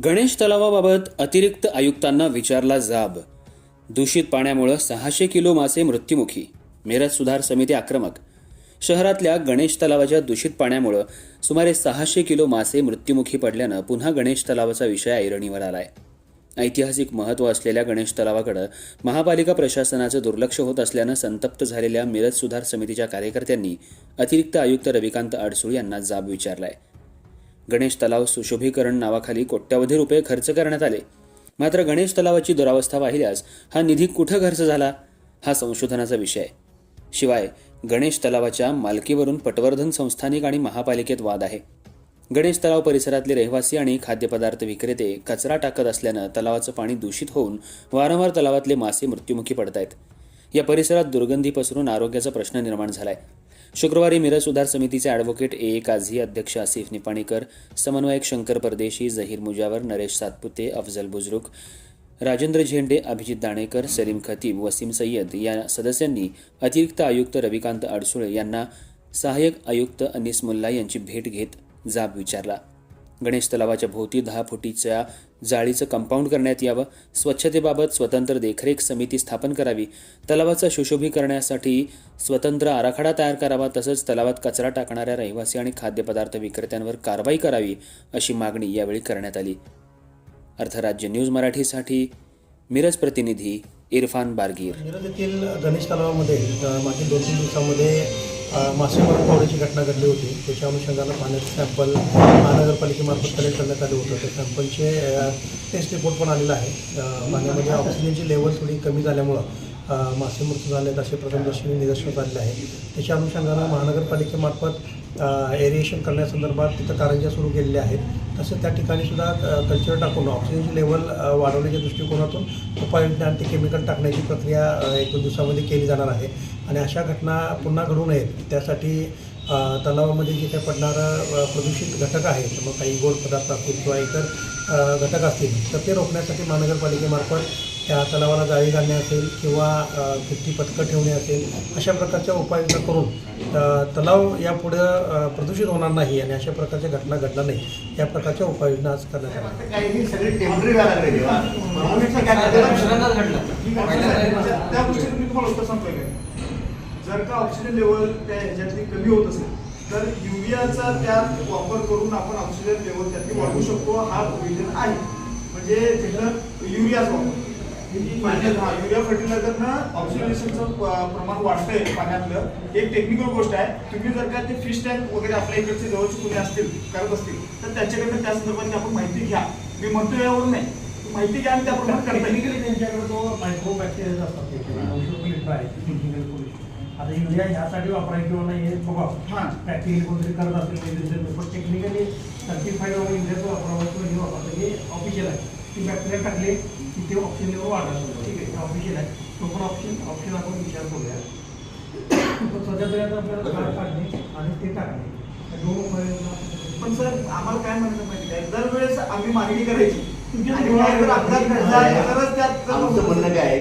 गणेश तलावाबाबत अतिरिक्त आयुक्तांना विचारला जाब. दूषित पाण्यामुळे 600 किलो मासे मृत्युमुखी. मिरज सुधार समिती आक्रमक. शहरातल्या गणेश तलावाच्या दूषित पाण्यामुळे सुमारे 600 किलो मासे मृत्युमुखी पडल्यानं पुन्हा गणेश तलावाचा विषय ऐरणीवर आलाय. ऐतिहासिक महत्त्व असलेल्या गणेश तलावाकडे महापालिका प्रशासनाचं दुर्लक्ष होत असल्यानं संतप्त झालेल्या मिरज सुधार समितीच्या कार्यकर्त्यांनी अतिरिक्त आयुक्त रविकांत अडसूळ यांना जाब विचारलाय. गणेश तलाव सुशोभीकरण नावाखाली कोट्यवधी रुपये खर्च करण्यात आले, मात्र गणेश तलावाची दुरावस्था पाहिल्यास हा निधी कुठं खर्च झाला हा संशोधनाचा विषय आहे. शिवाय गणेश तलावाच्या मालकीवरून पटवर्धन संस्थानिक आणि महापालिकेत वाद आहे. गणेश तलाव परिसरातले रहिवासी आणि खाद्यपदार्थ विक्रेते कचरा टाकत असल्यानं तलावाचं पाणी दूषित होऊन वारंवार तलावातले मासे मृत्युमुखी पडत आहेत. या परिसरात दुर्गंधी पसरून आरोग्याचा प्रश्न निर्माण झालाय. शुक्रवारी मिरज सुधार समितीचे ॲडव्होकेट ए काझी, अध्यक्ष आसिफ निपाणीकर, समन्वयक शंकर परदेशी, जहीर मुजावर, नरेश सातपुते, अफजल बुजरुक, राजेंद्र झेंडे, अभिजित दाणेकर, सलीम खतीब, वसीम सय्यद या सदस्यांनी अतिरिक्त आयुक्त रविकांत अडसूळ यांना सहाय्यक आयुक्त अनीस मुल्ला यांची भेट घेत जाब विचारला. गणेश तलावाच्या भोवती 10 फुटीच्या जाळीचं कंपाऊंड करण्यात यावं, स्वच्छतेबाबत स्वतंत्र देखरेख समिती स्थापन करावी, तलावाचा सुशोभीकरणासाठी स्वतंत्र आराखडा तयार करावा, तसंच तलावात कचरा टाकणाऱ्या रहिवासी आणि खाद्यपदार्थ विक्रेत्यांवर कारवाई करावी अशी मागणी यावेळी करण्यात आली. अर्थराज्य न्यूज मराठीसाठी मिरज प्रतिनिधी इरफान बारगीर. मिरज येथील गणेश तलावामध्ये मागील 2-3 दिवसांमध्ये मासेमारी पोहण्याची घटना घडली होती. त्याच्या अनुषंगानं पाण्याचे सॅम्पल महानगरपालिकेमार्फत कलेक्ट करण्यात आले होतं. त्या सॅम्पलचे टेस्ट रिपोर्ट पण आलेला आहे. पाण्यामध्ये ऑक्सिजनची लेवल थोडी कमी झाल्यामुळं मासे मृत्यू झालेत असे प्रथमदर्शनी निदर्शनास आलेले आहे. त्याच्या अनुषंगानं महानगरपालिकेमार्फत एरिएशन करण्यासंदर्भात तिथं कारंज्या सुरू केलेल्या आहेत. तसं त्या ठिकाणी सुद्धा कल्चर टाकून ऑक्सिजनची लेवल वाढवण्याच्या दृष्टिकोनातून उपाययोजना आणि ते केमिकल टाकण्याची प्रक्रिया 1-2 दिवसामध्ये केली जाणार आहे. आणि अशा घटना पुन्हा घडू नयेत त्यासाठी तलावामध्ये जे काही पडणारा प्रदूषित घटक आहे, तर मग काही गोड पदार्थ असतील किंवा इतर घटक असतील तर ते रोखण्यासाठी महानगरपालिकेमार्फत त्या तलावाला जाळी घालणे असेल किंवा भित्ती पथकं ठेवणे असेल, अशा प्रकारच्या उपाययोजना करून तलाव यापुढं प्रदूषित होणार नाही आणि अशा प्रकारच्या घटना घडणार नाही या प्रकारच्या उपाययोजना आज करण्यात आल्या. जर का ऑक्सिजन लेवल त्या ह्याच्यातली कमी होत असेल तर युरियाचा त्यात वापर करून आपण ऑक्सिजन लेवल त्यातली वाढवू शकतो. हा प्रोव्हिजन आहे. म्हणजे तिथं युरियाचा वापर युरिया फर्टिलायझरनं ऑक्सिजनेशनचं प्रमाण वाढतंय पाण्यातलं एक टेक्निकल गोष्ट आहे. तुम्ही जर का ते फिश टँक वगैरे आपल्या इकडचे जवळचे कुणी असतील करत असतील तर त्यांच्याकडनं त्या संदर्भात आपण माहिती घ्या. मी म्हणतो यावरून नाही, माहिती घ्या आणि त्याप्रमाणे करता येईल. त्यांच्याकडे तो मायक्रो बॅक्टेरिया असतात आता युरिया ह्यासाठी वापरायची किंवा नाही हे बघा. प्रॅक्टिकली कोणतरी करत असेल पण टेक्निकली सर्टिफाईड युरियाचं वापरावं किंवा हे वापरतं हे ऑफिशियल आहे. ती बॅक्टेरिया टाकले की ते ऑप्शन लेवल वाढणार. ठीक आहे, ऑफिशियल आहे. तो पण ऑप्शन आपण विचार करूया. पण सध्या तरी आता आपल्याला झाड काढणे आणि ते टाकणे दोन उपाययोजना. पण सर आम्हाला काय म्हणायचं माहिती आहे, दरवेळेस आम्ही मागणी करायची आणि अपघात घडला तरच त्यात म्हणणं काय